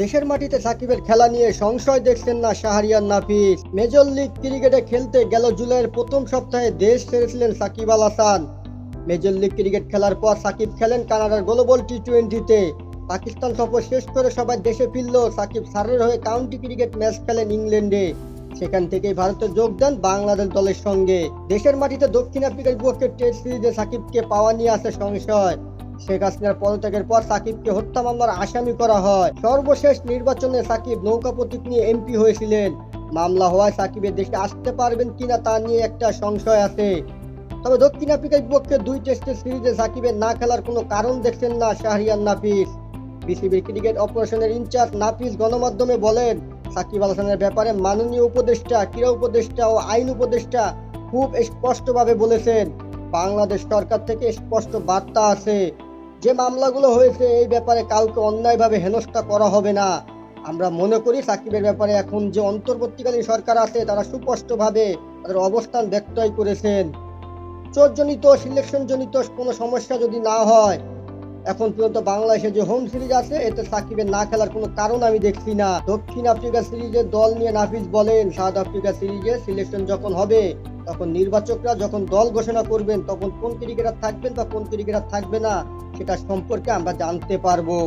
দেশের মাটিতে সাকিবের খেলা নিয়ে সংশয় দেখছেন না শাহরিয়ার নাফিস। মেজর লিগ ক্রিকেটে খেলতে গেল জুলাইয়ের প্রথম সপ্তাহে দেশ ছেড়েছিলেন Shakib Al Hasan. Major league cricket খেলার পর সাকিব খেলেন কানাডার গ্লোবাল টি-20-তে। পাকিস্তান সফর শেষ করে সবাই দেশে ফিরল। সাকিব স্যারের হয়ে কাউন্টি ক্রিকেট ম্যাচ খেলেন ইংল্যান্ডে। সেখান থেকেই ভারতে যোগ দেন বাংলাদেশ দলের সঙ্গে। দেশের মাটিতে দক্ষিণ আফ্রিকার বিপক্ষে টেস্ট সিরিজে সাকিবকে পাওয়া নিয়ে আসে সংশয়। শেখ হাসিনার পদত্যাগের পর সাকিবকে হত্যা মামলার আসামি করা হয়। সর্বশেষ নির্বাচনে সাকিব নৌকা প্রতীক নিয়ে এমপি হয়েছিলেন। মামলা হওয়ায় সাকিবের দেশে আসতে পারবেন কিনা তা নিয়ে একটা সংশয় আছে। তবে দক্ষিণ আফ্রিকার বিপক্ষে 2 টেস্টের সিরিজে সাকিবের না খেলার কোনো কারণ দেখছেন না শাহরিয়ার নাফিস। বিসিবির ক্রিকেট অপারেশনের ইনচার্জ নাফিস গণমাধ্যমে বলেন, সাকিব আল হাসানের ব্যাপারে মাননীয় উপদেষ্টা, ক্রীড়া উপদেষ্টা ও আইন উপদেষ্টা খুব স্পষ্টভাবে বলেছেন। বাংলাদেশ সরকার থেকে স্পষ্ট বার্তা আছে, যে মামলাগুলো হয়েছে এই ব্যাপারে কাউকে অন্যায়ভাবে হেনস্থা করা হবে না। আমরা মনে করি সাকিবের ব্যাপারে এখন যে অন্তর্বর্তীকালীন সরকার আছে তারা সুস্পষ্টভাবে তাদের অবস্থান ব্যক্তই করেছেন। চোটজনিত সিলেকশনজনিত কোনো সমস্যা যদি না হয়, এখন পর্যন্ত বাংলাদেশে যে হোম সিরিজ আছে এতে সাকিবের না খেলার কোনো কারণ আমি দেখছি না। দক্ষিণ আফ্রিকা সিরিজের দল নিয়ে নাফিস বলেন, সাউথ আফ্রিকা সিরিজে সিলেকশন যখন হবে তখন নির্বাচকরা যখন দল ঘোষণা করবেন তখন কোন ক্রিকেটার থাকবেন বা কোন ক্রিকেটার থাকবে না সেটা সম্পর্কে আমরা জানতে পারবো।